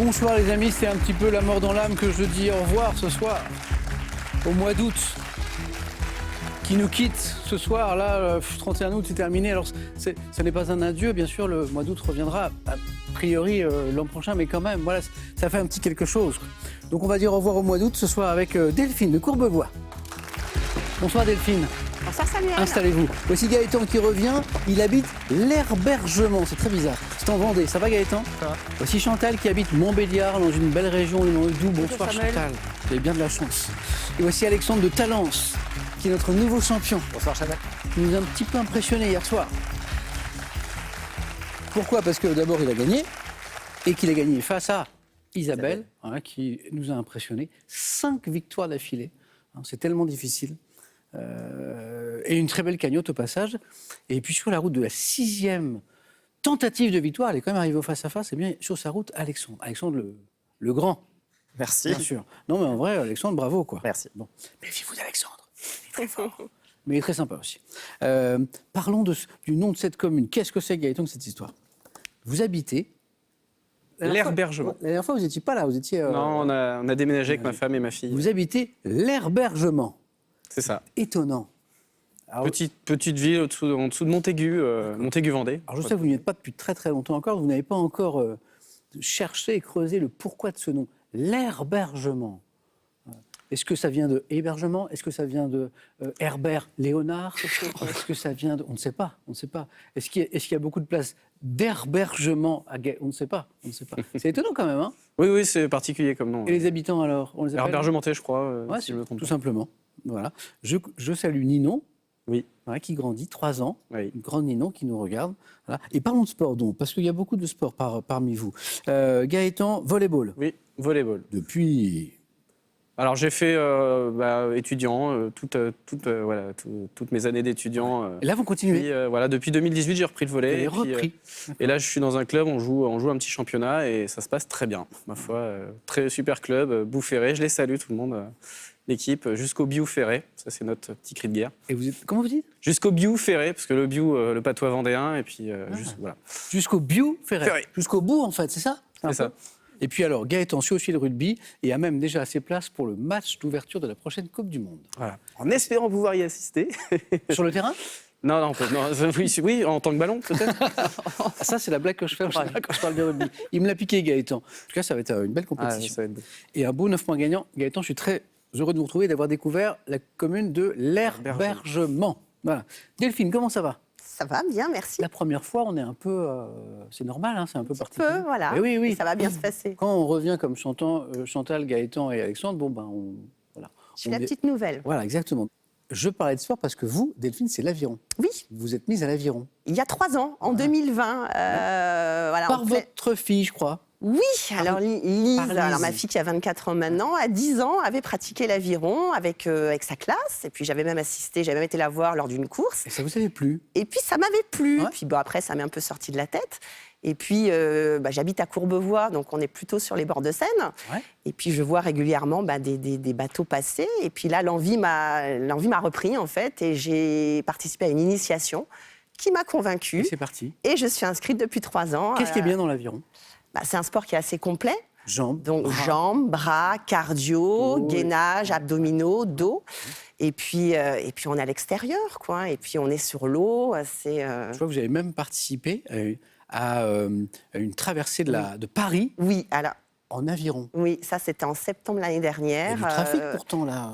Bonsoir les amis, c'est un petit peu la mort dans l'âme que je dis au revoir ce soir, au mois d'août, qui nous quitte ce soir. Là, 31 août, c'est terminé. Alors, ce n'est pas un adieu, bien sûr, le mois d'août reviendra, a priori, l'an prochain, mais quand même, voilà, ça fait un petit quelque chose. Donc, on va dire au revoir au mois d'août ce soir avec Delphine de Courbevoie. Bonsoir Delphine. Bonsoir Samuel. Installez-vous. Voici Gaëtan qui revient. Il habite l'Herbergement. C'est très bizarre. C'est en Vendée. Ça va Gaëtan? Ça va. Voici Chantal qui habite Montbéliard, dans une belle région dans le Doubs. Bonsoir Chantal. Vous avez bien de la chance. Et voici Alexandre de Talence, qui est notre nouveau champion. Bonsoir Chantal. Il nous a un petit peu impressionné hier soir. Pourquoi? Parce que d'abord il a gagné. Et qu'il a gagné face à Isabelle, qui nous a impressionnés. 5 victoires d'affilée. C'est tellement difficile. Et une très belle cagnotte au passage. Et puis sur la route de la 6e tentative de victoire, elle est quand même arrivée au face-à-face, et bien sur sa route, Alexandre. Alexandre le grand. Merci. Bien sûr. Non mais en vrai, Alexandre, bravo quoi. Merci. Bon. Méfiez-vous d'Alexandre. Il est très fort. Mais il est très sympa aussi. Parlons du nom de cette commune. Qu'est-ce que c'est Gaëtan, cette histoire? Vous habitez... L'Herbergement. La dernière fois, vous n'étiez pas là, vous étiez... Non, on a déménagé avec ma femme et ma fille. Vous habitez l'Herbergement. C'est ça. Étonnant. Alors, petite ville en dessous de Montaigu, Montaigu-Vendée. Alors je sais que vous n'y êtes pas depuis très très longtemps encore, vous n'avez pas encore cherché et creusé le pourquoi de ce nom. L'Herbergement. Est-ce que ça vient de hébergement? Est-ce que ça vient de Herbert Léonard? Est-ce que ça vient de... On ne sait pas, on ne sait pas. Est-ce qu'il y a beaucoup de places d'herbergement à On ne sait pas, on ne sait pas. C'est étonnant quand même, hein? Oui, c'est particulier comme nom. Et les habitants alors, on les appelle Herbergementais, je crois, ouais, si je me trompe tout pas. simplement. Voilà. Je salue Ninon. Oui. Qui grandit, 3 ans, Oui. une grande Ninon qui nous regarde. Voilà. Et parlons de sport donc, parce qu'il y a beaucoup de sport parmi vous. Gaëtan, volleyball. Oui, volleyball. Depuis... Alors j'ai fait étudiant, toutes mes années d'étudiant. Et là, vous continuez. Puis, depuis 2018, j'ai repris le volley. Vous avez repris. Et là, je suis dans un club, on joue un petit championnat et ça se passe très bien, ma foi. Très super club, Bouferré, je les salue tout le monde. L'équipe, jusqu'au Biou-Ferré, ça c'est notre petit cri de guerre. Et vous êtes... Comment vous dites? Jusqu'au Biou-Ferré, parce que le Biou, le patois vendéen, et puis voilà. Jusqu'au Biou-Ferré. Ferré. Jusqu'au bout, en fait, c'est ça? C'est ça. Et puis alors, Gaëtan suit aussi le rugby et a même déjà ses places pour le match d'ouverture de la prochaine Coupe du Monde. Voilà. En espérant pouvoir y assister. Sur le terrain? Non, oui, en tant que ballon, peut-être. Ça, c'est la blague que je fais en général quand je parle de rugby. Il me l'a piqué, Gaëtan. En tout cas, ça va être une belle compétition. Ça va être beau. Et un beau 9 points gagnant. Gaëtan, je suis très heureux de vous retrouver et d'avoir découvert la commune de l'Herbergement. Voilà. Delphine, comment ça va? Ça va bien, merci. La première fois, on est un peu... c'est normal, hein, c'est un peu particulier. Voilà. Mais oui. Ça va bien se passer. Quand on revient comme Chantal, Gaëtan et Alexandre, voilà. Je suis la petite nouvelle. Voilà, exactement. Je parlais de sport parce que vous, Delphine, c'est l'aviron. Oui. Vous êtes mise à l'aviron. Il y a 3 ans, en 2020. Par votre fille, je crois. Oui, alors Lise, par Lise. Alors ma fille qui a 24 ans maintenant, à 10 ans, avait pratiqué l'aviron avec sa classe. Et puis j'avais même été la voir lors d'une course. Et ça vous avait plu? Et puis ça m'avait plu. Ouais. Puis après, ça m'est un peu sorti de la tête. Et puis j'habite à Courbevoie, donc on est plutôt sur les bords de Seine. Ouais. Et puis je vois régulièrement des bateaux passer. Et puis là, l'envie m'a repris en fait. Et j'ai participé à une initiation qui m'a convaincue. Et c'est parti. Et je suis inscrite depuis 3 ans. Qu'est-ce qui est bien dans l'aviron? C'est un sport qui est assez complet. Jambes. Donc bras. jambes, bras, cardio, Dos, gainage, abdominaux, dos. Et puis on est à l'extérieur, quoi. Et puis on est sur l'eau. C'est Je vois que vous avez même participé à une traversée de Paris Oui, alors en aviron. oui, ça c'était en septembre l'année Il y a dernière. du trafic pourtant là.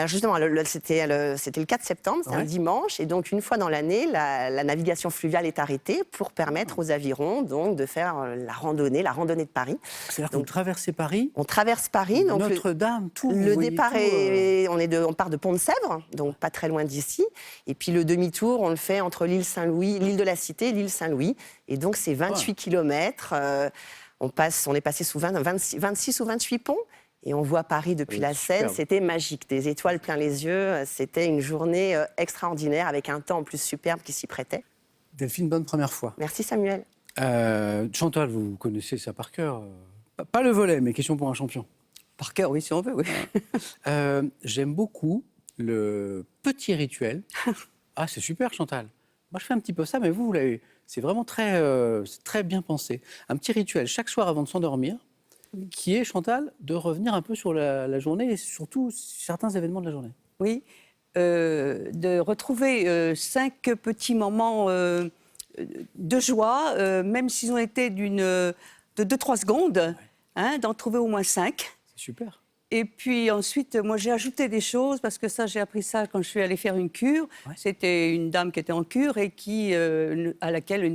Justement, c'était le 4 septembre, c'est un dimanche, et donc une fois dans l'année, la navigation fluviale est arrêtée pour permettre aux avirons donc de faire la randonnée de Paris. C'est-à-dire que vous traversez Paris, On traverse Paris, donc Notre-Dame, tout. le vous voyez départ tout, on part de Pont-de-Sèvres, donc pas très loin d'ici, et puis le demi-tour, on le fait entre l'île Saint-Louis, l'île de la Cité et l'île Saint-Louis, et donc c'est 28 kilomètres. On est passé sous 26 ou 28 ponts. Et on voit Paris depuis la Seine, superbe. c'était magique, des étoiles plein les yeux, c'était une journée extraordinaire avec un temps en plus superbe qui s'y prêtait. Delphine, bonne première fois. Merci Samuel. Chantal, vous connaissez ça par cœur. Pas le volley, mais question pour un champion. Par cœur, oui, si on veut, oui. J'aime beaucoup le petit rituel. Ah, c'est super, Chantal. Moi, je fais un petit peu ça, mais vous l'avez. C'est vraiment très bien pensé. Un petit rituel chaque soir avant de s'endormir. qui est, Chantal, de revenir un peu sur la journée et surtout certains événements de la journée. Oui, de retrouver 5 petits moments de joie, même s'ils ont été de 2-3 secondes, hein, d'en trouver au moins 5. C'est super. Et puis ensuite, moi j'ai ajouté des choses, parce que ça, j'ai appris ça quand je suis allée faire une cure. Ouais. C'était une dame qui était en cure et près de laquelle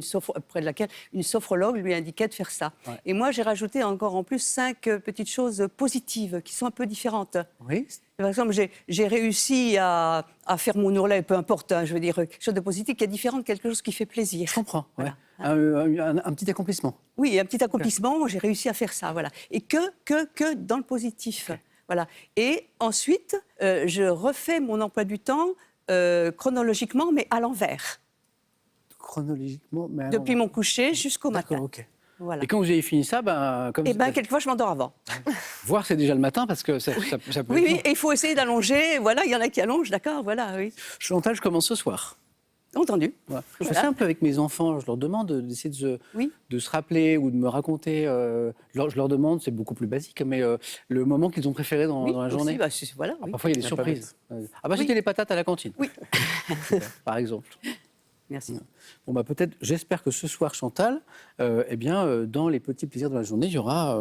une sophrologue lui indiquait de faire ça. Ouais. Et moi, j'ai rajouté encore en plus 5 petites choses positives qui sont un peu différentes. Oui. Par exemple, j'ai réussi à faire mon ourlet, peu importe, hein, je veux dire, quelque chose de positif qui est différent de quelque chose qui fait plaisir. Je comprends. Ouais. Voilà. Un petit accomplissement. Oui, un petit accomplissement, j'ai réussi à faire ça, voilà. Et que dans le positif. Okay. Voilà. Et ensuite, je refais mon emploi du temps chronologiquement, mais à l'envers. Chronologiquement, mais Depuis mon coucher jusqu'au matin. D'accord, ok. Voilà. Et quand vous avez fini ça, Quelquefois, je m'endors avant. voir c'est déjà le matin parce que ça peut Oui, être oui, long. et il faut essayer d'allonger. Voilà, il y en a qui allongent, d'accord, voilà, oui. Chantal, je commence ce soir. Entendu. Voilà. Je fais Voilà. ça un peu avec mes enfants. Je leur demande d'essayer Oui. de se rappeler ou de me raconter. Je leur demande, c'est beaucoup plus basique, mais le moment qu'ils ont préféré dans la aussi, journée. bah, voilà, oui. Parfois, il y a des La surprises. Oui. C'était les patates à la cantine. Oui. Super, par exemple. Merci. Bon, peut-être, j'espère que ce soir, Chantal, dans les petits plaisirs de la journée, il y aura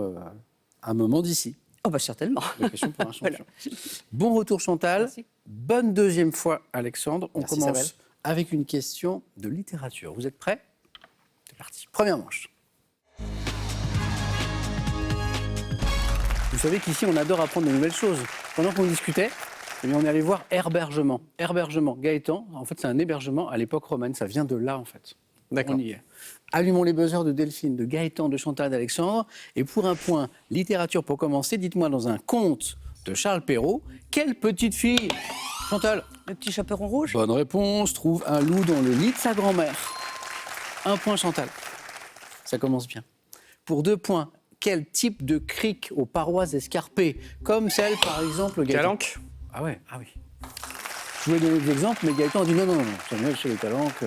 un moment d'ici. Oh, bah certainement. La question pour un champion. Voilà. Bon retour, Chantal. Merci. Bonne deuxième fois, Alexandre. On Merci, commence Isabelle. avec une question de littérature. Vous êtes prêts ? C'est parti. Première manche. Vous savez qu'ici, on adore apprendre de nouvelles choses. Pendant qu'on discutait, on est allé voir herbergement. Herbergement, Gaëtan, en fait, c'est un hébergement à l'époque romaine. Ça vient de là, en fait. D'accord. On y est. Allumons les buzzers de Delphine, de Gaëtan, de Chantal, d'Alexandre. Et pour un point littérature pour commencer, dites-moi dans un conte de Charles Perrault, quelle petite fille, Chantal, Le petit chaperon rouge. bonne réponse, trouve un loup dans le lit de sa grand-mère. Un point, Chantal. Ça commence bien. Pour 2 points, quel type de crique aux parois escarpées, comme celle, par exemple, Gaëtan. Calanque. Ah ouais, ah oui. Je voulais donner des exemples, mais Gaëtan a dit non, c'est mieux chez les calanques.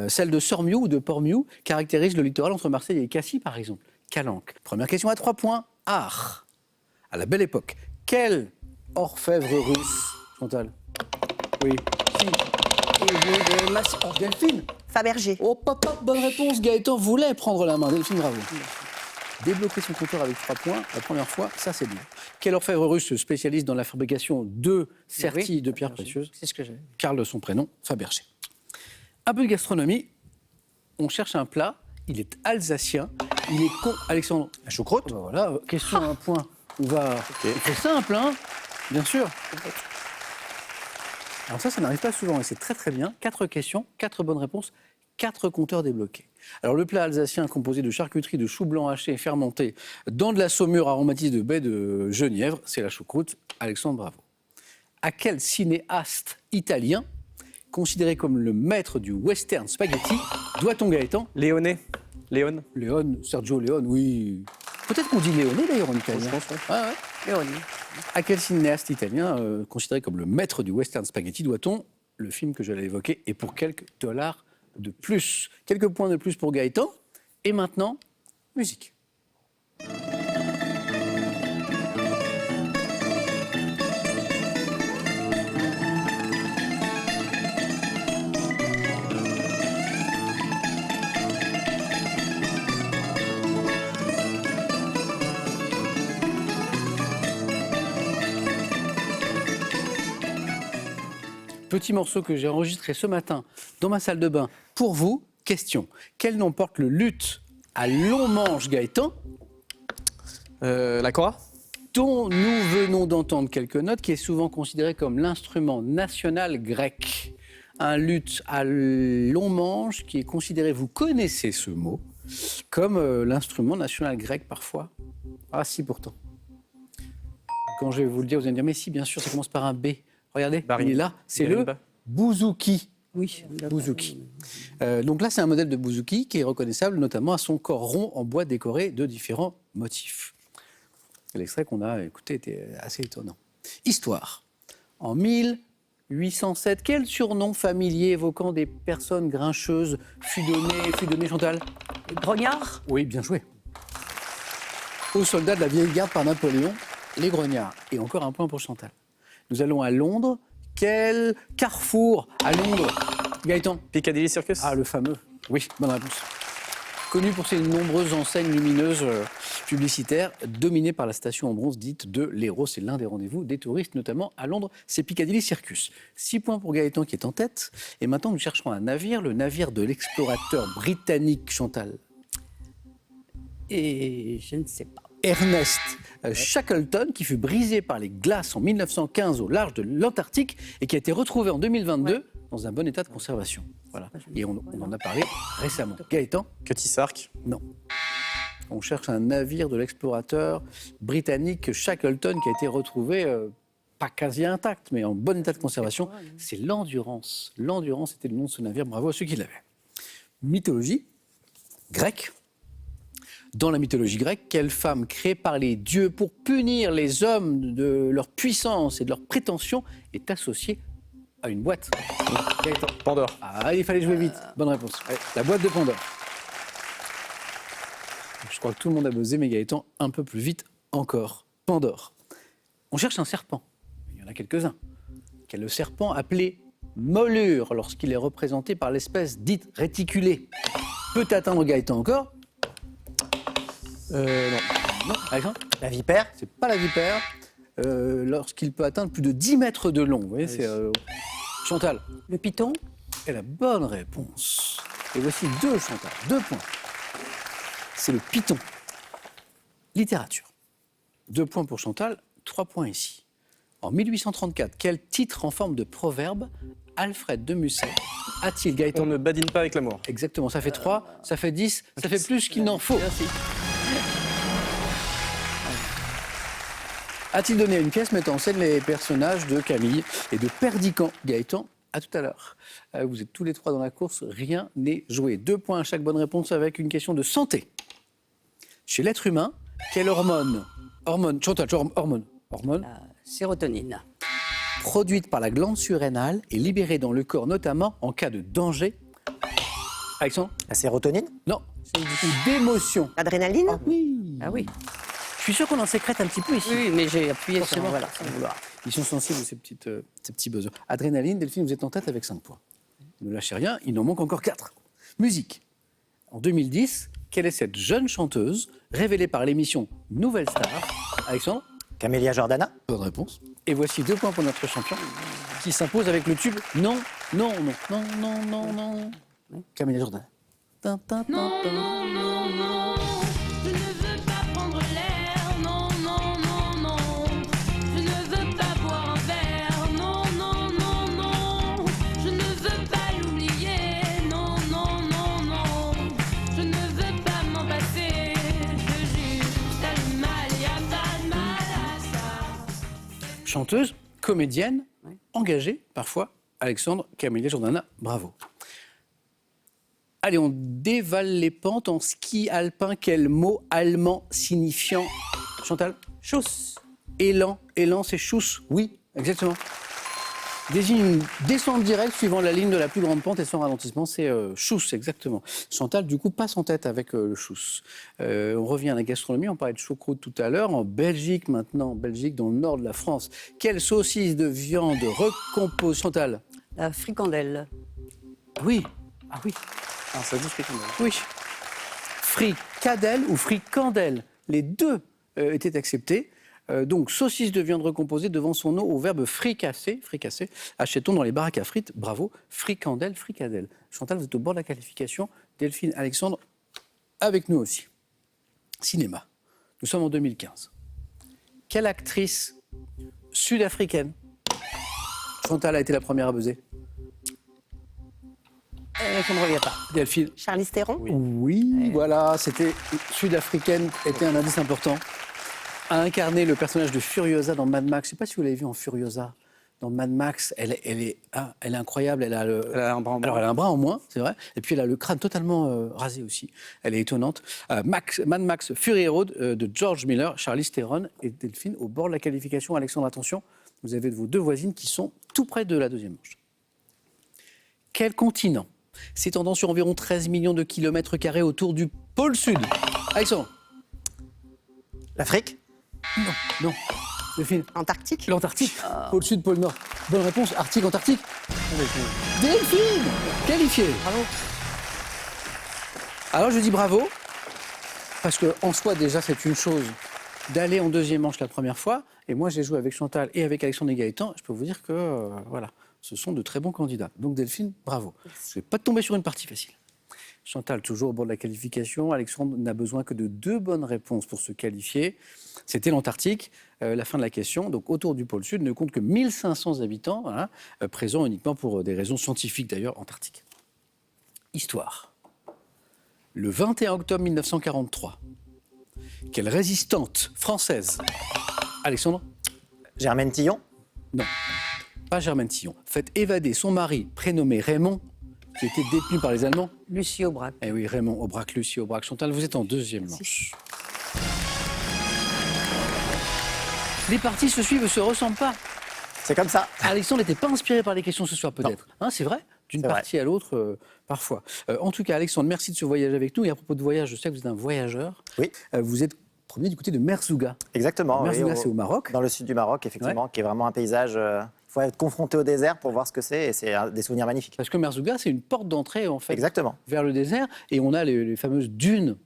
Celle de Sormiou ou de Pormiou caractérise le littoral entre Marseille et Cassis, par exemple. Calanque. Première question à 3 points. Art. À la belle époque, quel orfèvre russe, Chantal? Oui. Qui? Delphine. Fabergé. Oh, papa, bonne réponse. Gaëtan voulait prendre la main. Delphine, bravo. Débloquer son compteur avec 3 points, la première fois, ça c'est bien. Quel orfèvre russe se spécialise dans la fabrication de serties de pierres précieuses? C'est ce que j'ai. Karl de son prénom, Fabergé. Un peu de gastronomie. On cherche un plat. Il est alsacien. Il est Alexandre. La choucroute. Voilà, question à un point. On va. C'est simple, hein? Bien sûr. Alors ça n'arrive pas souvent et c'est très très bien. 4 questions, 4 bonnes réponses, 4 compteurs débloqués. Alors le plat alsacien composé de charcuterie, de chou blanc haché et fermenté dans de la saumure aromatisée de baies de genièvre, c'est la choucroute. Alexandre, bravo. À quel cinéaste italien, considéré comme le maître du western spaghetti, doit-on, Gaëtan? Léoné. Léon. Léon, Sergio Leone, oui. Peut-être qu'on dit Léoné d'ailleurs en italien. Je pense, ouais. Ah ouais. Léonie. À quel cinéaste italien, considéré comme le maître du western spaghetti, doit-on le film que j'allais évoquer et pour quelques dollars de plus? Quelques points de plus pour Gaëtan. Et maintenant, musique. Petit morceau que j'ai enregistré ce matin dans ma salle de bain pour vous. Question. Quel nom porte le luth à long manche, Gaëtan, La Cora. dont nous venons d'entendre quelques notes, qui est souvent considéré comme l'instrument national grec? Un luth à long manche qui est considéré, vous connaissez ce mot, comme l'instrument national grec parfois. Ah si, pourtant. Quand je vais vous le dire, vous allez me dire, mais si, bien sûr, ça commence par un B. Regardez, Barine. il est là, c'est le Marimba. bouzouki. Oui. Bouzouki. Donc là, c'est un modèle de bouzouki qui est reconnaissable notamment à son corps rond en bois décoré de différents motifs. L'extrait qu'on a écouté était assez étonnant. Histoire. En 1807, quel surnom familier évoquant des personnes grincheuses fut donné, Chantal? Grognard. Oui, bien joué. aux soldats de la vieille garde par Napoléon, les grognards. Et encore un point pour Chantal. Nous allons à Londres. Quel carrefour à Londres, Gaëtan? Piccadilly Circus. Ah, le fameux. Oui, bonne réponse. Connu pour ses nombreuses enseignes lumineuses publicitaires, dominées par la station en bronze dite de l'Hérault. C'est l'un des rendez-vous des touristes, notamment à Londres. C'est Piccadilly Circus. 6 points pour Gaëtan qui est en tête. Et maintenant, nous chercherons un navire, le navire de l'explorateur britannique, Chantal. Et je ne sais pas. Ernest Shackleton, qui fut brisé par les glaces en 1915 au large de l'Antarctique et qui a été retrouvé en 2022 dans un bon état de conservation. Voilà. Et on en a parlé récemment. Gaëtan? Cutty Sark. Non. On cherche un navire de l'explorateur britannique Shackleton qui a été retrouvé, pas quasi intact, mais en bon état de conservation. C'est l'Endurance. L'Endurance était le nom de ce navire. Bravo à ceux qui l'avaient. Mythologie grecque. Dans la mythologie grecque, quelle femme créée par les dieux pour punir les hommes de leur puissance et de leur prétention est associée à une boîte? Pandore. Ah, il fallait jouer vite. Bonne réponse. La boîte de Pandore. Je crois que tout le monde a buzzé, mais Gaëtan un peu plus vite encore. Pandore. On cherche un serpent. Il y en a quelques-uns. Quel est le serpent appelé Mollure lorsqu'il est représenté par l'espèce dite réticulée? Peut atteindre Gaëtan encore? Non. Non, Alexandre? La vipère? C'est pas la vipère. Lorsqu'il peut atteindre plus de 10 mètres de long. Vous voyez, c'est Chantal. Le python? Et la bonne réponse. Et voici 2, Chantal. 2 points. C'est le python. Littérature. 2 points pour Chantal, 3 points ici. En 1834, quel titre en forme de proverbe Alfred de Musset a-t-il, Gaëtan? On ne badine pas avec l'amour. Exactement, ça fait 3, ça fait 10, ça fait plus qu'il n'en faut. Merci. A-t-il donné une pièce mettant en scène les personnages de Camille et de Perdican? Gaëtan, à tout à l'heure. Vous êtes tous les 3 dans la course, rien n'est joué. 2 points à chaque bonne réponse avec une question de santé. Chez l'être humain, quelle hormone? Chantal, hormone. La sérotonine. Produite par la glande surrénale et libérée dans le corps, notamment en cas de danger. Alexandre? La sérotonine? Non, ou d'émotion. L'adrénaline? Oui. Ah oui. Je suis sûr qu'on en sécrète un petit peu ici. Oui, mais j'ai appuyé sur Forcément. voilà, sans vouloir. Ils sont sensibles, ces petits besoins. Adrénaline, Delphine, vous êtes en tête avec 5 points. Ne lâchez rien, il en manque encore 4. Musique. En 2010, quelle est cette jeune chanteuse révélée par l'émission Nouvelle Star? Alexandre? Camélia Jordana? Bonne réponse. Et voici 2 points pour notre champion qui s'impose avec le tube Non, non, non, non, non, non, non. Camélia Jordana. Non, non, non, non, je ne veux pas prendre l'air. Non, non, non, non, je ne veux pas boire un verre. Non, non, non, non, je ne veux pas l'oublier. Non, non, non, non, je ne veux pas m'en passer. Je juste à le mal, y a pas de mal à ça. Chanteuse, comédienne, engagée parfois. Alexandre, Camélia Jordana, bravo. Allez, on dévale les pentes en ski alpin. Quel mot allemand signifiant, Chantal? Chausse. Élan. Élan, c'est chousse. Oui, exactement. Désigne une descente directe suivant la ligne de la plus grande pente et sans ralentissement. C'est chousse, exactement. Chantal, du coup, passe en tête avec le chousse. On revient à la gastronomie. On parlait de choucroute tout à l'heure. En Belgique, maintenant, en Belgique, dans le nord de la France. Quelle saucisse de viande recompose, Chantal? La fricandelle. Oui. Ah oui. Ah, ça dit fricandelle. Oui. Fricadelle ou fricandelle, les deux étaient acceptés. Donc, saucisse de viande recomposée devant son nom au verbe fricasser. Fricasser. Achète-t-on dans les baraques à frites. Bravo. Fricandelle, fricadelle. Chantal, vous êtes au bord de la qualification. Delphine, Alexandre, avec nous aussi. Cinéma. Nous sommes en 2015. Quelle actrice sud-africaine? Chantal a été la première à buzzer. Ça ne me revient pas. Delphine. Charlize Theron? Oui, voilà, c'était sudafricaine, était un indice important. A incarné le personnage de Furiosa dans Mad Max. Je ne sais pas si vous l'avez vu en Furiosa. Dans Mad Max, elle est incroyable. Elle a un bras en moins. Alors, elle a un bras en moins, c'est vrai. Et puis, elle a le crâne totalement rasé aussi. Elle est étonnante. Mad Max Fury Road de George Miller, Charlize Theron et Delphine au bord de la qualification. Alexandre, attention, vous avez vos 2 voisines qui sont tout près de la deuxième manche. Quel continent s'étendant sur environ 13 millions de kilomètres carrés autour du pôle Sud? Alexandre? L'Afrique? Non. Delphine. Antarctique. L'Antarctique. Pôle Sud, pôle Nord. Bonne réponse. Arctique, Antarctique. Delphine. Qualifiée. Bravo. Alors je dis bravo, parce qu'en soi déjà c'est une chose d'aller en deuxième manche la première fois, et moi j'ai joué avec Chantal et avec Alexandre et Gaëtan, je peux vous dire que voilà, ce sont de très bons candidats. Donc Delphine, bravo. Je ne vais pas tomber sur une partie facile. Chantal, toujours au bord de la qualification, Alexandre n'a besoin que de 2 bonnes réponses pour se qualifier. C'était l'Antarctique, la fin de la question. Donc autour du pôle Sud ne compte que 1500 habitants, voilà, présents uniquement pour des raisons scientifiques d'ailleurs, Antarctique. Histoire. Le 21 octobre 1943, quelle résistante française, Alexandre? Germaine Tillon? Non, pas Germaine Tillon. Fait évader son mari, prénommé Raymond, qui était détenu par les Allemands. Lucie Aubrac. Eh oui, Raymond Aubrac, Lucie Aubrac. Chantal, vous êtes en deuxième manche. Les parties se suivent et se ressemblent pas. C'est comme ça. Alexandre n'était pas inspiré par les questions ce soir, peut-être. Hein, c'est vrai? D'une C'est vrai. partie à l'autre, parfois. En tout cas, Alexandre, merci de ce voyage avec nous. Et à propos de voyage, je sais que vous êtes un voyageur. Oui. Vous êtes promené du côté de Merzouga. Exactement. Merzouga, oui, c'est au Maroc. Dans le sud du Maroc, effectivement, qui est vraiment un paysage. Il faut être confronté au désert pour voir ce que c'est, et c'est des souvenirs magnifiques. Parce que Merzouga, c'est une porte d'entrée, en fait, Exactement. vers le désert. Et on a les fameuses dunes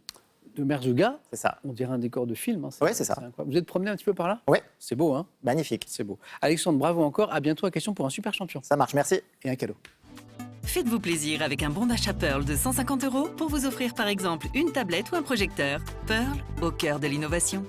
de Merzouga. C'est ça. On dirait un décor de film. Hein, Ouais, c'est ça. incroyable. Vous êtes promené un petit peu par là? Oui, C'est beau, hein? magnifique. C'est beau. Alexandre, bravo encore. À bientôt à Question pour un super champion. Ça marche, merci. Et un cadeau. Faites-vous plaisir avec un bon d'achat Pearl de 150 € pour vous offrir par exemple une tablette ou un projecteur. Pearl, au cœur de l'innovation.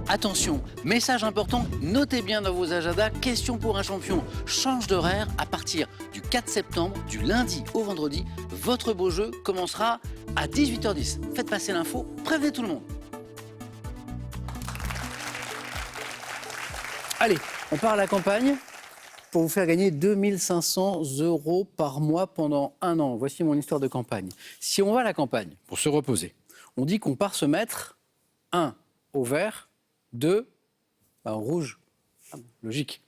Attention, message important, notez bien dans vos agendas, Question pour un champion change d'horaire à partir du 4 septembre, du lundi au vendredi. Votre beau jeu commencera à 18h10. Faites passer l'info, prévenez tout le monde. Allez, on part à la campagne pour vous faire gagner 2500 € par mois pendant 1 an. Voici mon histoire de campagne. Si on va à la campagne pour se reposer, on dit qu'on part se mettre 1 au vert, 2 en rouge. Ah, logique.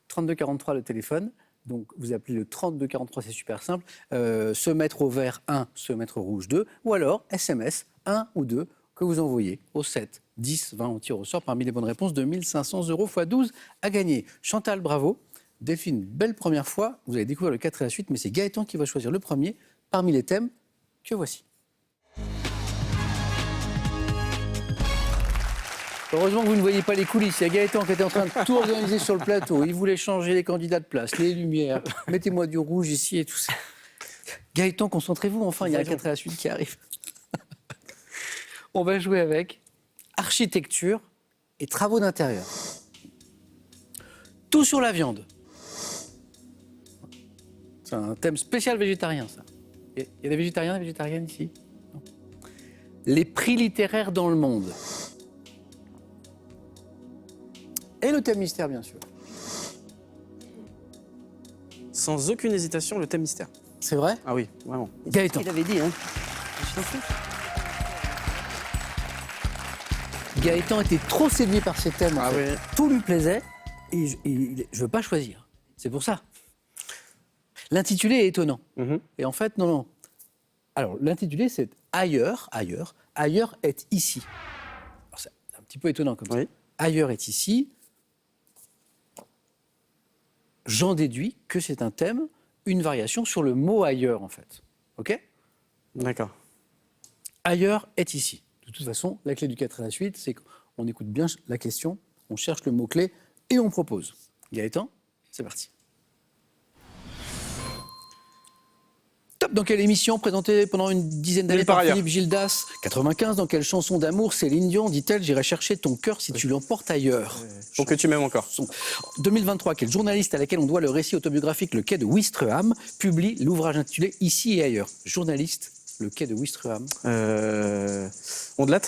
3243 le téléphone. Donc vous appelez le 3243, c'est super simple. Se mettre au vert 1, se mettre au rouge 2. Ou alors SMS 1 ou 2 que vous envoyez au 7, 10, 20. On tire au sort parmi les bonnes réponses. 2500 € x 12 à gagner. Chantal, bravo. Delphine, belle première fois. Vous allez découvrir le 4 et la suite, mais c'est Gaëtan qui va choisir le premier parmi les thèmes que voici. Heureusement que vous ne voyez pas les coulisses. Il y a Gaëtan qui était en train de tout organiser sur le plateau. Il voulait changer les candidats de place, les lumières. Mettez-moi du rouge ici et tout ça. Gaëtan, concentrez-vous, enfin, il y a un 4 et la suite qui arrive. On va jouer avec architecture et travaux d'intérieur. Tout sur la viande. C'est un thème spécial végétarien, ça. Il y a des végétariens et des végétariennes ici? Non. Les prix littéraires dans le monde. Et le thème mystère, bien sûr. Sans aucune hésitation, le thème mystère. C'est vrai? Ah oui, vraiment. Gaëtan. Il avait dit, hein. Gaëtan était trop séduit par ces thèmes. En Ah fait. oui. Tout lui plaisait et je ne veux pas choisir. C'est pour ça. L'intitulé est étonnant. Mhm. Et en fait, non. Alors, l'intitulé, c'est ailleurs, ailleurs. Ailleurs est ici. Alors, c'est un petit peu étonnant comme ça. Oui. Ailleurs est ici. J'en déduis que c'est un thème, une variation sur le mot ailleurs, en fait. OK? D'accord. Ailleurs est ici. De toute façon, la clé du 4 et la suite, c'est qu'on écoute bien la question, on cherche le mot-clé et on propose. Gaëtan, c'est parti. Top. Dans quelle émission présentée pendant une dizaine d'années Nulle part par ailleurs. Philippe Gildas? 95. Dans quelle chanson d'amour Céline Dion dit-elle « J'irai chercher ton cœur si tu l'emportes ailleurs ». Pour que tu m'aimes encore. 2023, quel journaliste à laquelle on doit le récit autobiographique Le Quai de Ouistreham publie l'ouvrage intitulé « Ici et ailleurs ». Journaliste, Le Quai de Ouistreham. Ondelat.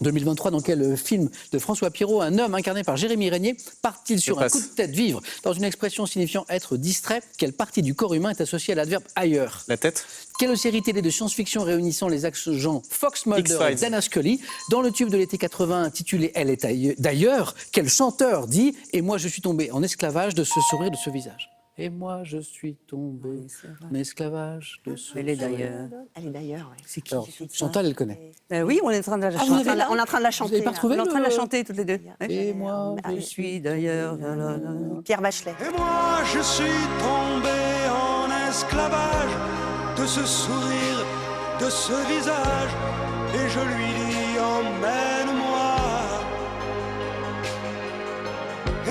2023, dans quel film de François Pirot un homme incarné par Jérémy Régnier part-il sur un passe. coup de tête vivre? Dans une expression signifiant être distrait, quelle partie du corps humain est associée à l'adverbe ailleurs? La tête. Quelle série télé de science-fiction réunissant les agents Fox Mulder et X-Files. Dana Scully? Dans le tube de l'été 80 intitulé Elle est d'ailleurs, quel chanteur dit « Et moi je suis tombé en esclavage de ce sourire, de ce visage » Et moi, je suis tombé Oui, c'est vrai. en esclavage de ce... Elle est d'ailleurs. Elle est d'ailleurs, oui. C'est qui Alors, Chantal, elle connaît. Oui, on est en train de la vous chanter. avez- On est en train de la chanter. avez pas là. retrouvé On est en train de la le- chanter toutes les deux. Et moi, Je suis d'ailleurs. Pierre Bachelet. Et moi je suis tombé en esclavage de ce sourire, de ce visage, et je lui dis emmène-moi.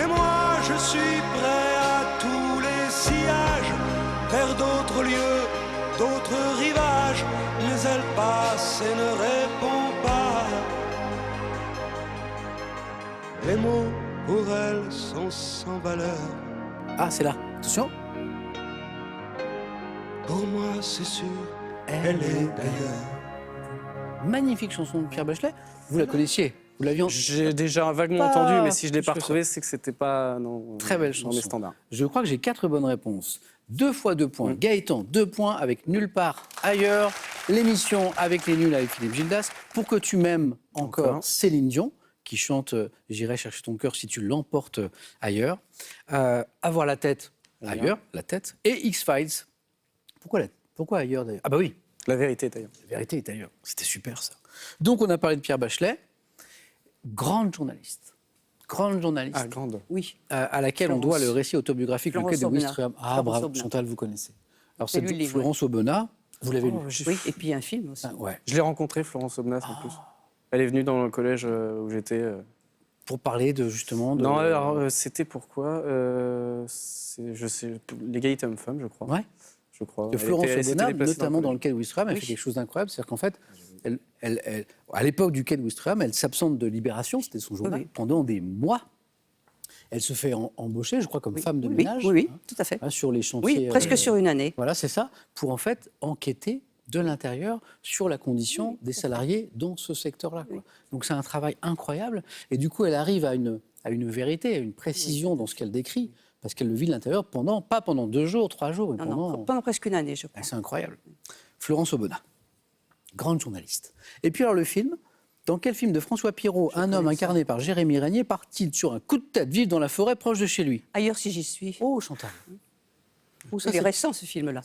Et moi je suis prêt à tous les sillages, vers d'autres lieux, d'autres rivages, mais elle passe et ne répond pas. Les mots pour elle sont sans valeur. Ah, c'est là. Attention. Pour moi, c'est sûr, elle est d'ailleurs. Magnifique chanson de Pierre Bachelet. Vous la connaissiez. Vous l'aviez en... J'ai déjà vaguement Pas entendu, mais si je ne l'ai pas plus que retrouvé, c'est que c'était pas non, Très belle dans mes chanson. standards. Je crois que j'ai 4 bonnes réponses. 2 fois 2 points. Gaëtan, 2 points avec Nulle part ailleurs. L'émission avec les nuls avec Philippe Gildas. Pour que tu m'aimes encore, Encore. Céline Dion, qui chante J'irai chercher ton cœur si tu l'emportes ailleurs. Avoir la tête ailleurs, la tête. Et X-Files. Pourquoi ailleurs d'ailleurs? Ah bah oui, La vérité, d'ailleurs. la vérité est ailleurs. C'était super ça. Donc on a parlé de Pierre Bachelet. Grande journaliste. Grande journaliste. Ah, grande. Oui. À laquelle on doit le récit autobiographique, le Florence quai de Aubenas. Ouistreham. Ah, Florence bravo, Aubenas. Chantal, vous connaissez. Alors, C'est c'est lui le livre, Florence Aubenas, vous l'avez lu. Oui, et puis un film aussi. Ah, ouais. Je l'ai rencontrée, Florence Aubenas, en plus. Elle est venue dans le collège où j'étais. Pour parler de, justement... De... Non, alors, c'était pourquoi je sais, l'égalité homme-femme, je crois. Ouais. Je crois. De Florence Elle s'était Aubenas, déplacée notamment dans le collège. quai de Ouistreham, elle Oui. fait quelque chose d'incroyable. C'est-à-dire qu'en fait, à l'époque du quai de Ouistreham, elle s'absente de Libération, c'était son journal, Oui. pendant des mois. Elle se fait embaucher, je crois, comme femme de Oui, ménage. oui, hein, tout à fait. sur les chantiers. Oui, presque sur une année. Voilà, c'est ça, pour en fait enquêter de l'intérieur sur la condition des salariés dans ce secteur-là. Quoi. Donc c'est un travail incroyable. Et du coup, elle arrive à une vérité, à une précision dans ce qu'elle décrit, parce qu'elle le vit de l'intérieur pas pendant 2 jours, 3 jours, mais Non, pendant presque une année, je crois. Ah, c'est incroyable. Florence Aubenas, grande journaliste. Et puis alors le film, dans quel film de François Pirot, un homme incarné par Jérémy Régnier part-il sur un coup de tête vivre dans la forêt proche de chez lui? Ailleurs, si j'y suis. Oh, Chantal. Oh, ça, Il est c'est- récent, ce film-là.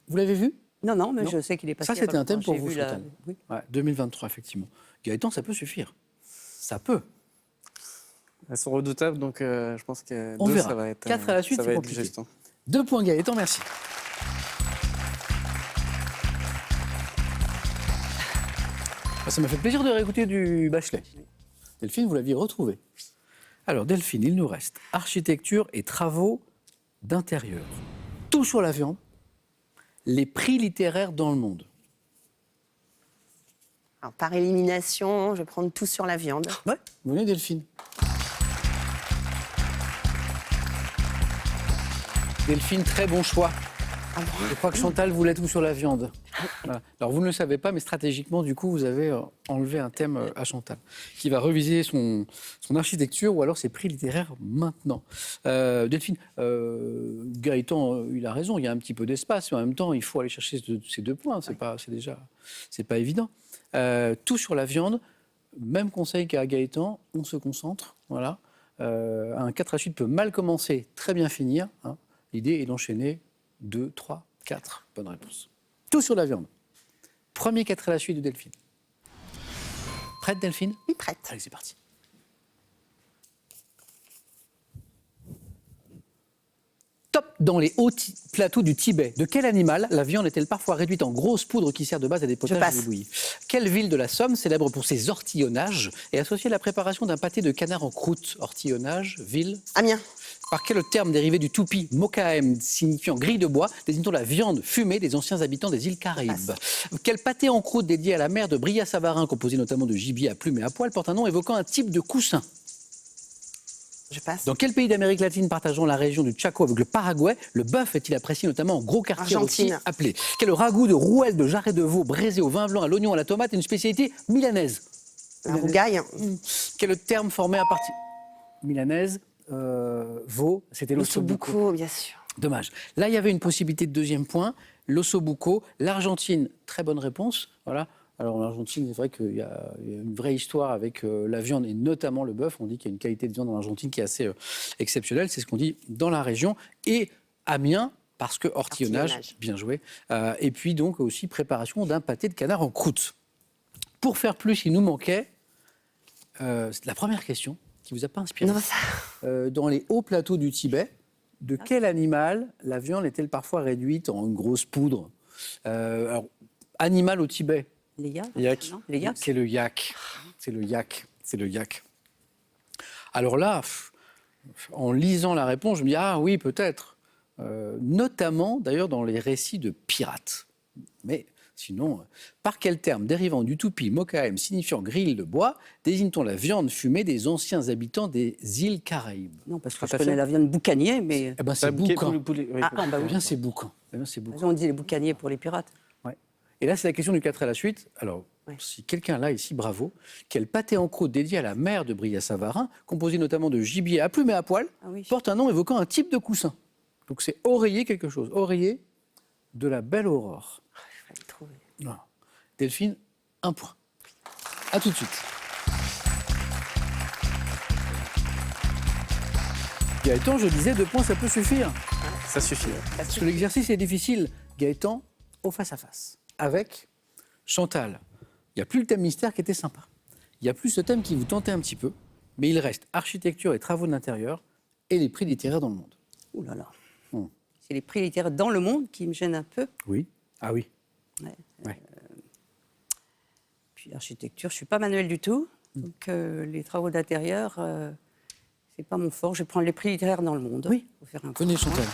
Vous l'avez vu? Non, mais Non. je sais qu'il est passé. Ça, c'était un thème J'ai pour vous, vu la- Chantal. Oui. Ouais, 2023, effectivement. Gaëtan, ça peut suffire. Ça peut. Elles sont redoutables, donc je pense que On deux, verra. ça va être. 4 à la suite, ça c'est va être compliqué. juste, hein. 2 points, Gaëtan, merci. Ça m'a fait plaisir de réécouter du Bachelet. Delphine, vous l'aviez retrouvé. Alors, Delphine, il nous reste architecture et travaux d'intérieur. Tout sur la viande. Les prix littéraires dans le monde. Alors, par élimination, je vais prendre tout sur la viande. Ouais, vous venez, Delphine. Delphine, très bon choix. Je crois que Chantal voulait tout sur la viande. Voilà. Alors, vous ne le savez pas, mais stratégiquement, du coup, vous avez enlevé un thème à Chantal, qui va reviser son architecture ou alors ses prix littéraires maintenant. Delphine, Gaëtan, il a raison, il y a un petit peu d'espace, mais en même temps, il faut aller chercher ces 2 points. C'est pas évident. Tout sur la viande, même conseil qu'à Gaëtan, on se concentre. Voilà. Un 4 à suite peut mal commencer, très bien finir. Hein. L'idée est d'enchaîner 2, 3, 4. Bonne réponse. Tout sur la viande. Premier 4 à la suite de Delphine. Prête, Delphine? Oui, prête. Allez, c'est parti. Top dans les hauts plateaux du Tibet. De quel animal la viande est-elle parfois réduite en grosse poudre qui sert de base à des potages passe. ébouillis? Quelle ville de la Somme, célèbre pour ses ortillonnages, est associée à la préparation d'un pâté de canard en croûte? Ortillonnage, ville. Amiens. Par quel terme dérivé du toupi mokaem, signifiant grille de bois, désigne-t-on la viande fumée des anciens habitants des îles Caraïbes? Quel pâté en croûte dédié à la mère de Bria-Savarin, composé notamment de gibier à plumes et à poils, porte un nom évoquant un type de coussin? Je passe. Dans quel pays d'Amérique latine partageant la région du Chaco avec le Paraguay, le bœuf est-il apprécié notamment en gros quartier Argentine. rôti appelé? Quel ragoût de rouelle de jarret de veau braisé au vin blanc, à l'oignon, à la tomate est une spécialité milanaise? La rougaille. Quel terme formé à partir... Milanaise, veau, c'était l'ossobuco. L'ossobuco, bien sûr. Dommage. Là, il y avait une possibilité de 2e point, l'ossobuco. L'Argentine, très bonne réponse. Voilà. Alors en Argentine, c'est vrai qu'il y a une vraie histoire avec la viande et notamment le bœuf. On dit qu'il y a une qualité de viande en Argentine qui est assez exceptionnelle. C'est ce qu'on dit dans la région. Et Amiens, parce que ortillonnage, Ortillonnage. bien joué. Et puis donc aussi préparation d'un pâté de canard en croûte. Pour faire plus, il nous manquait c'est la première question qui vous a pas inspiré. Non, ça... Dans les hauts plateaux du Tibet, de quel animal la viande est-elle parfois réduite en une grosse poudre alors, animal au Tibet, Les yaks. Yak. non Les yaks. c'est le yak. C'est le yak. C'est le yak. Alors là, en lisant la réponse, je me dis ah oui, peut-être. Notamment, d'ailleurs, dans les récits de pirates. Mais sinon, par quel terme dérivant du tupi mokaem signifiant grille de bois désigne-t-on la viande fumée des anciens habitants des îles Caraïbes? Non, parce que je Ratafia. connais la viande boucanier, mais Eh ben, c'est boucan. Oui, Ah, bah Eh oui. bien, c'est boucan. Eh bien, c'est boucan. on dit les boucaniers pour les pirates. Ouais. Et là, c'est la question du 4 à la suite. Alors, Ouais. si quelqu'un là, ici, bravo, quel pâté en croûte dédié à la mère de Brillat-Savarin, composé notamment de gibier à plumes et à poil, Ah oui. porte un nom évoquant un type de coussin. Donc, c'est oreiller quelque chose. Oreiller de la belle aurore. Je vais le trouver. Voilà. Delphine, 1 point. À tout de suite. Gaëtan, je disais 2 points, ça peut suffire. Ça suffit. Parce que l'exercice est difficile. Gaëtan, au face-à-face. Avec Chantal. Il n'y a plus le thème mystère qui était sympa. Il n'y a plus ce thème qui vous tentait un petit peu. Mais il reste architecture et travaux de l'intérieur et les prix littéraires dans le monde. Ouh là là. Hmm. C'est les prix littéraires dans le monde qui me gênent un peu. Oui. Ah oui. Ouais. Ouais. Puis l'architecture, je suis pas manuelle du tout. Donc les travaux d'intérieur, c'est pas mon fort. Je vais prendre les prix littéraires dans le monde. Oui. Faut faire un Venez, point. Chantal.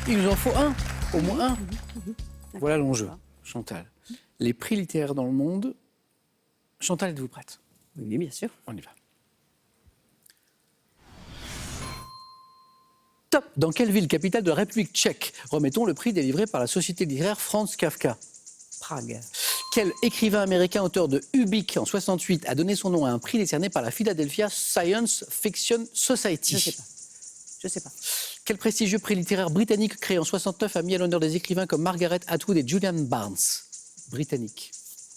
Il nous en faut un, au moins un. Voilà l'enjeu, Chantal. Les prix littéraires dans le monde. Chantal, êtes-vous prête? Oui, bien sûr. On y va. Top. Dans quelle ville, capitale de la République tchèque, remettons le prix délivré par la société littéraire Franz Kafka? Prague. Quel écrivain américain auteur de Ubik en 68 a donné son nom à un prix décerné par la Philadelphia Science Fiction Society? Je sais pas. Je sais pas. Quel prestigieux prix littéraire britannique créé en 69 a mis à l'honneur des écrivains comme Margaret Atwood et Julian Barnes? Britannique.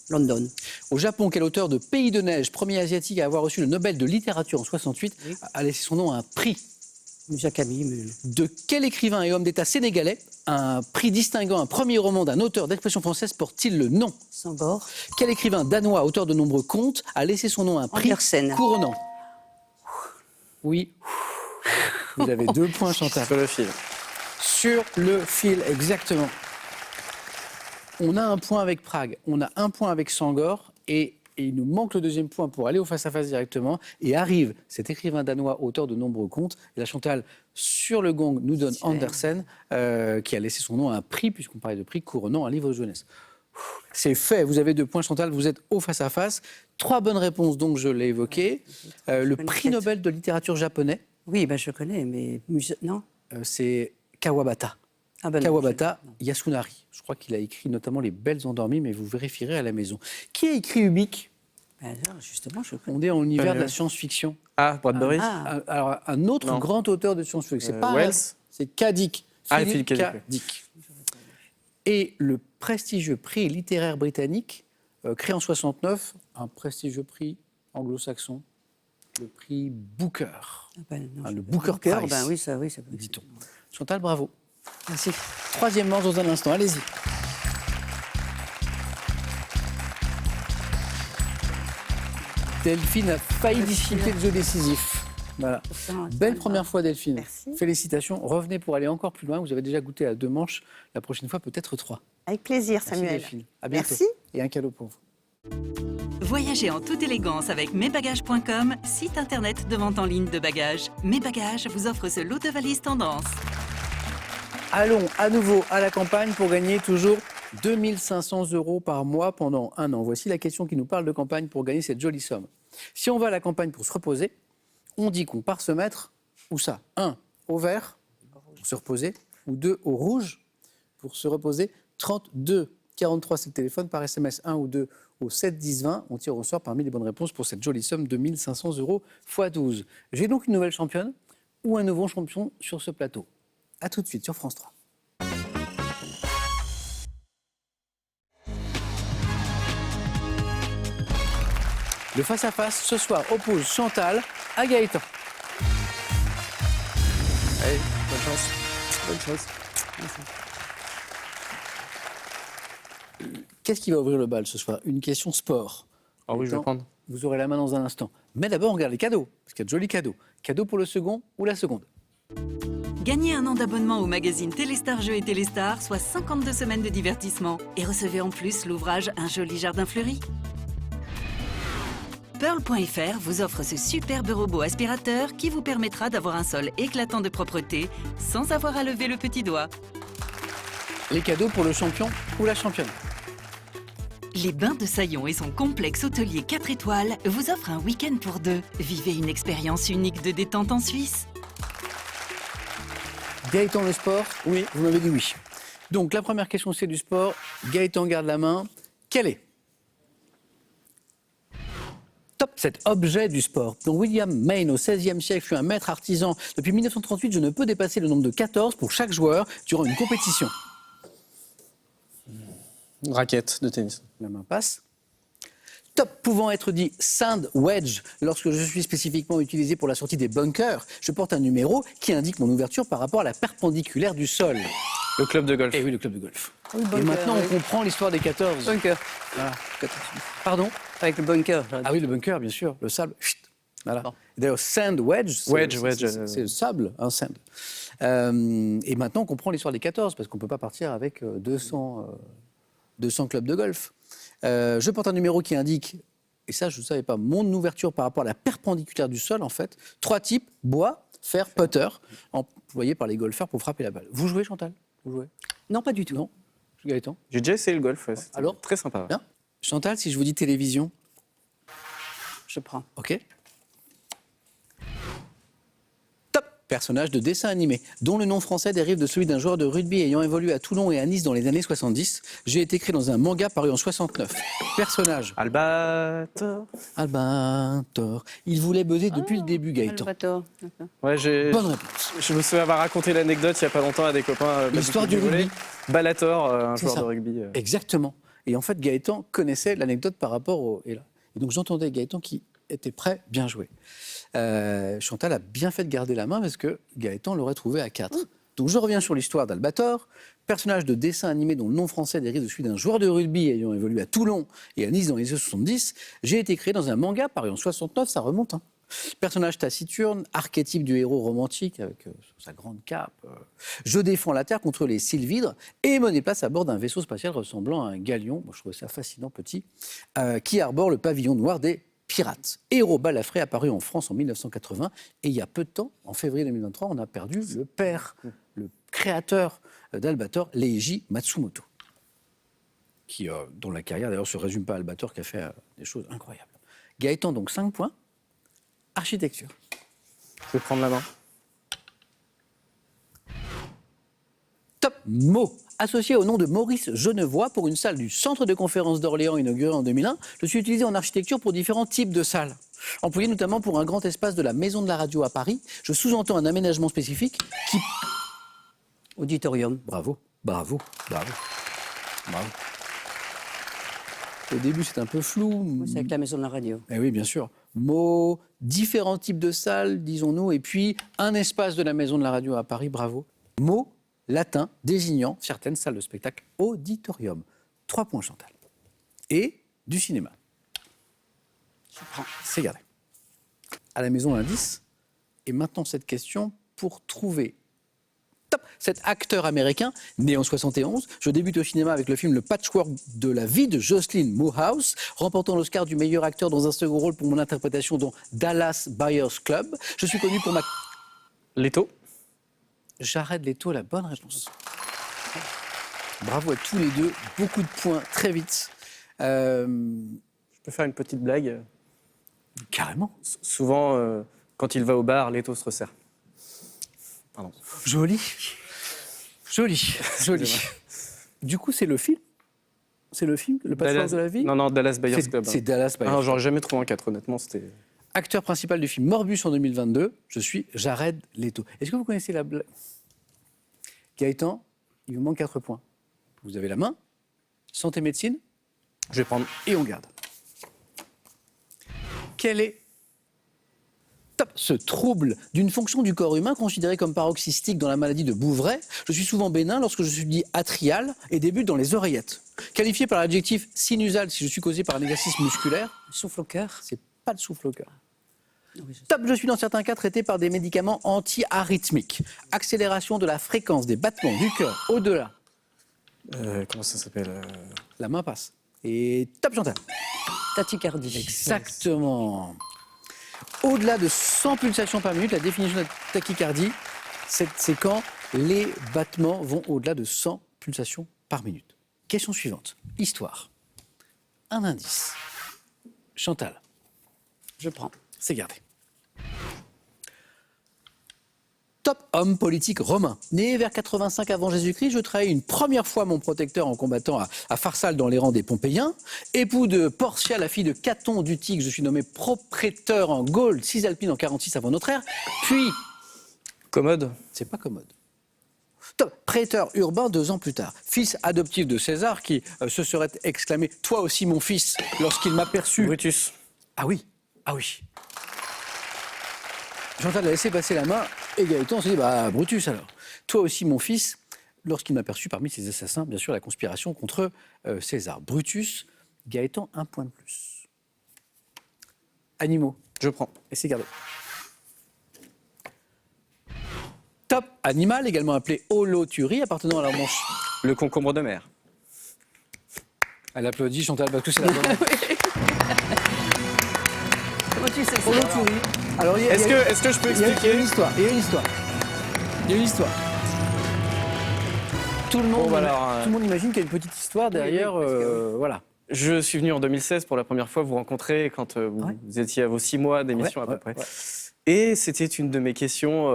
London. Au Japon, quel auteur de Pays de neige, premier asiatique à avoir reçu le Nobel de littérature en 68, Oui. a laissé son nom à un prix? Jacami, mais... De quel écrivain et homme d'État sénégalais un prix distinguant un premier roman d'un auteur d'expression française porte-t-il le nom? Sambor. Quel écrivain danois, auteur de nombreux contes, a laissé son nom à un prix Andersen. couronnant? Oui. Vous avez 2 points, Chantal. Sur le fil. Sur le fil, exactement. On a un point avec Prague, on a un point avec Sangor, et il nous manque le 2e point pour aller au face-à-face directement. Et arrive cet écrivain danois, auteur de nombreux contes. Et là, Chantal, sur le gong, nous donne Andersen, qui a laissé son nom à un prix, puisqu'on parlait de prix couronnant un livre de jeunesse. C'est fait, vous avez 2 points, Chantal, vous êtes au face-à-face. 3 bonnes réponses, donc je l'ai évoqué. Le connais prix peut-être. Nobel de littérature japonais, Oui, ben, je connais, mais... Non. c'est Kawabata. Ah ben non, Kawabata je- Yasunari. Je crois qu'il a écrit notamment Les Belles Endormies, mais vous vérifierez à la maison. Qui a écrit Ubik? Ben, alors, justement, je connais. On est en univers de la Ouais. science-fiction. Ah, Bradbury. Ah. Alors, un autre Non. grand auteur de science-fiction. C'est pas Wells. c'est K. Dick. Ah, Philip Philip K. K. Dick. Dick. Et le prestigieux prix littéraire britannique, créé en 69, un prestigieux prix anglo-saxon, le prix Booker. Ah ben, non, Ah, je le connais. Booker Prize. Ben oui, ça peut. Dit-on. Chantal, bravo. Merci. 3e manche dans un instant, allez-y. Delphine a failli discuter le jeu décisif. Voilà. Belle première fois, Delphine. Merci. Félicitations. Revenez pour aller encore plus loin. Vous avez déjà goûté à 2 manches. La prochaine fois, peut-être 3. Avec plaisir, Merci, Samuel. Delphine. À bientôt. Merci. Et un cadeau pour vous. Voyagez en toute élégance avec mesbagages.com, site internet de vente en ligne de bagages. Mes Bagages vous offre ce lot de valises tendance. Allons à nouveau à la campagne pour gagner toujours 2500 € par mois pendant 1 an. Voici la question qui nous parle de campagne pour gagner cette jolie somme. Si on va à la campagne pour se reposer, on dit qu'on part se mettre, où ça? 1, au vert, pour se reposer, ou 2, au rouge, pour se reposer. 32 43, c'est le téléphone, par SMS 1 ou 2 au 7 10 20. On tire au sort parmi les bonnes réponses pour cette jolie somme de 1500 € x 12. J'ai donc une nouvelle championne ou un nouveau champion sur ce plateau. A tout de suite sur France 3. Le face-à-face ce soir oppose Chantal à Gaëtan. Allez, bonne chance. Bonne chance. Qu'est-ce qui va ouvrir le bal ce soir? Une question sport. Ah oui, je vais Gaëtan, prendre. Vous aurez la main dans un instant. Mais d'abord, on regarde les cadeaux, parce qu'il y a de jolis cadeaux. Cadeaux pour le second ou la seconde. Gagnez un an d'abonnement au magazine Téléstar Jeux et Téléstar, soit 52 semaines de divertissement. Et recevez en plus l'ouvrage Un joli jardin fleuri. Pearl.fr vous offre ce superbe robot aspirateur qui vous permettra d'avoir un sol éclatant de propreté sans avoir à lever le petit doigt. Les cadeaux pour le champion ou la championne. Les Bains de Saillon et son complexe hôtelier 4 étoiles vous offrent un week-end pour deux. Vivez une expérience unique de détente en Suisse. Gaëtan, le sport? Oui. Vous m'avez dit oui. Donc, la première question, c'est du sport. Gaëtan garde la main. Quel est? Top, cet objet du sport. Donc, William Maine, au XVIe siècle, fut un maître artisan. Depuis 1938, je ne peux dépasser le nombre de 14 pour chaque joueur durant une compétition. Une raquette de tennis. La main passe. Top, pouvant être dit sand wedge lorsque je suis spécifiquement utilisé pour la sortie des bunkers. Je porte un numéro qui indique mon ouverture par rapport à la perpendiculaire du sol. Le club de golf. Et oui, le club de golf. Oui, Et bunker, maintenant, oui. on comprend l'histoire des 14. Bunker. Voilà. Pardon? Avec le bunker. Ah oui, le bunker, bien sûr, le sable. Chut. Voilà. Bon. D'ailleurs, sand wedge, Wedge. c'est le sable, un sand. Et maintenant, on comprend l'histoire des 14, parce qu'on ne peut pas partir avec 200 clubs de golf. Je porte un numéro qui indique, et ça, je ne savais pas, mon ouverture par rapport à la perpendiculaire du sol, en fait. 3 types, bois, fer, putter, employés par les golfeurs pour frapper la balle. Vous jouez, Chantal? Vous jouez? Non, pas du tout. Non? Gaëtan? J'ai déjà essayé le golf. Ouais, c'était Alors très sympa. Bien. Chantal, si je vous dis télévision, Je prends. ok. Top. Personnage de dessin animé, dont le nom français dérive de celui d'un joueur de rugby ayant évolué à Toulon et à Nice dans les années 70. J'ai été créé dans un manga paru en 69. Personnage. Albator. Albator. Il voulait buzzer depuis le début, Gaëtan. Albator. D'accord. Ouais, Bonne réponse. je me souviens avoir raconté l'anecdote il n'y a pas longtemps à des copains. L'histoire du volley. rugby. Balator, un C'est joueur ça. de rugby. Exactement. Et en fait, Gaëtan connaissait l'anecdote par rapport au... Et donc j'entendais Gaëtan qui était prêt, bien joué. Chantal a bien fait de garder la main parce que Gaëtan l'aurait trouvé à 4. Donc je reviens sur l'histoire d'Albator, personnage de dessin animé dont le nom français dérive de celui d'un joueur de rugby ayant évolué à Toulon et à Nice dans les années 70. J'ai été créé dans un manga paru en 69, ça remonte. Hein. Personnage taciturne, archétype du héros romantique avec sa grande cape. Je défends la Terre contre les sylvidres et me déplace à bord d'un vaisseau spatial ressemblant à un galion, je trouvais ça fascinant petit, qui arbore le pavillon noir des pirates. Héros balafré apparu en France en 1980 et il y a peu de temps, en février 2023, on a perdu le père, le créateur d'Albator, Leiji Matsumoto, qui, dont la carrière d'ailleurs se résume pas à Albator, qui a fait des choses incroyables. Gaëtan, donc 5 points. Architecture. Je vais prendre la main. Top mot. Associé au nom de Maurice Genevois pour une salle du Centre de conférence d'Orléans inaugurée en 2001, je suis utilisé en architecture pour différents types de salles. Employé notamment pour un grand espace de la Maison de la Radio à Paris, je sous-entends un aménagement spécifique qui... Auditorium. Bravo, bravo, bravo, bravo. Au début, c'est un peu flou. C'est avec la maison de la radio. Eh oui, bien sûr. Mots, différents types de salles, disons-nous, et puis un espace de la Maison de la Radio à Paris, bravo. Mot latin désignant certaines salles de spectacle, auditorium. 3 points, Chantal. Et du cinéma. Je prends. C'est gardé. À la maison, l'indice. Et maintenant, cette question pour trouver... Top. Cet acteur américain, né en 71, je débute au cinéma avec le film Le Patchwork de la vie de Jocelyn Moorhouse, remportant l'Oscar du meilleur acteur dans un second rôle pour mon interprétation dans Dallas Buyers Club. Je suis connu pour ma... Leto. Jared Leto, la bonne réponse. Bravo à tous les deux, beaucoup de points très vite. Je peux faire une petite blague. Carrément. Souvent, quand il va au bar, Leto se resserre. Pardon. Joli. Joli. Joli. Du coup, c'est le film? C'est le film, Le Patchwork de la vie? Non, Dallas Buyers Club. C'est Dallas Buyers Ah, Club. j'aurais jamais trouvé un 4, honnêtement, c'était... Acteur principal du film Morbus en 2022, je suis Jared Leto. Est-ce que vous connaissez la blague? Gaëtan, il vous manque 4 points. Vous avez la main, santé médecine, Je vais prendre. et on garde. Quel est ce trouble d'une fonction du corps humain considéré comme paroxystique dans la maladie de Bouvray? Je suis souvent bénin lorsque je suis dit atrial et débute dans les oreillettes. Qualifié par l'adjectif sinusal si je suis causé par un exercice musculaire, Souffle au cœur. c'est pas le souffle au cœur. Non, oui, je sais. Top, je suis dans certains cas traité par des médicaments anti-arythmiques. Accélération de la fréquence des battements du cœur au-delà. Comment ça s'appelle La main passe. Et top, Chantal. Tachycardie. Exactement. Au-delà de 100 pulsations par minute, la définition de la tachycardie, c'est quand les battements vont au-delà de 100 pulsations par minute. Question suivante. Histoire. Un indice. Chantal, Je prends. c'est gardé. Top homme politique romain. Né vers 85 avant Jésus-Christ, je trahis une première fois mon protecteur en combattant à Pharsale dans les rangs des Pompéiens. Époux de Portia, la fille de Caton d'Utique, je suis nommé propréteur en Gaule, Cisalpine en 46 avant notre ère. Puis, Commode. c'est pas commode. Top, préteur urbain 2 ans plus tard. Fils adoptif de César qui se serait exclamé « Toi aussi mon fils » lorsqu'il m'aperçut. Brutus. Ah oui, ah oui. Chantal a laissé passer la main et Gaëtan s'est dit bah Brutus alors. Toi aussi mon fils, lorsqu'il m'aperçut parmi ses assassins, bien sûr la conspiration contre César. Brutus, Gaëtan, 1 point de plus. Animaux, Je prends. et c'est gardé. Top animal, également appelé holothurie, appartenant à la branche. Le concombre de mer. Elle applaudit Chantal parce que c'est la bonne réponse. Comment tu sais ça? Holothurie. Alors, il y a- Est-ce que je peux il y a expliquer une histoire, il y a une histoire. Il y a une histoire. Tout le monde, Bon, bah alors, tout le monde imagine qu'il y a une petite histoire derrière. parce que Voilà. Je suis venu en 2016 pour la première fois vous rencontrer quand Ouais. vous étiez à vos 6 mois d'émission Ouais, à peu ouais, près. ouais. Et c'était une de mes questions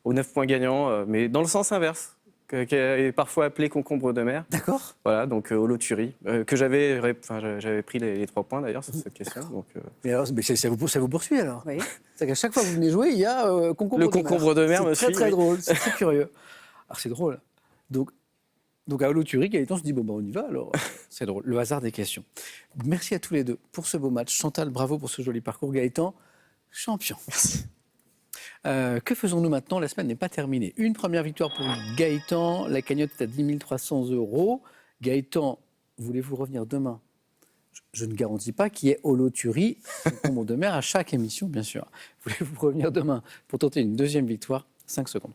aux 9 points gagnants, mais dans le sens inverse, qui est parfois appelée concombre de mer. D'accord. Voilà, donc holothurie, que j'avais pris les 3 points d'ailleurs sur cette question. Donc, Mais alors, ça vous poursuit alors. Oui. C'est qu'à chaque fois que vous venez jouer, il y a concombre Le de mer. concombre de mer C'est me très suit, très oui. drôle, c'est très curieux. Alors c'est drôle. Donc à Holothurie, Gaëtan se dit bon bah on y va alors. C'est drôle. Le hasard des questions. Merci à tous les deux pour ce beau match. Chantal, bravo pour ce joli parcours. Gaëtan, champion. Merci. Que faisons-nous maintenant? La semaine n'est pas terminée. Une première victoire pour Gaëtan. La cagnotte est à 10 300 €. Gaëtan, voulez-vous revenir demain? Je ne garantis pas qu'il y ait holothurie, concombre de mer à chaque émission, bien sûr. Voulez-vous revenir demain pour tenter une deuxième victoire? 5 secondes.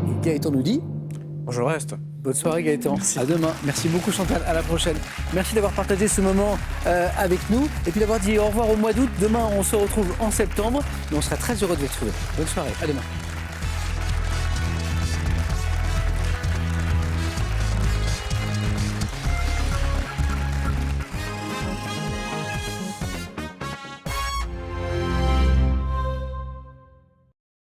Et Gaëtan nous dit je reste. bonne soirée Gaëtan, à demain. Merci beaucoup Chantal, à la prochaine. Merci d'avoir partagé ce moment avec nous et puis d'avoir dit au revoir au mois d'août. Demain on se retrouve en septembre, mais on sera très heureux de vous retrouver. Bonne soirée, à demain.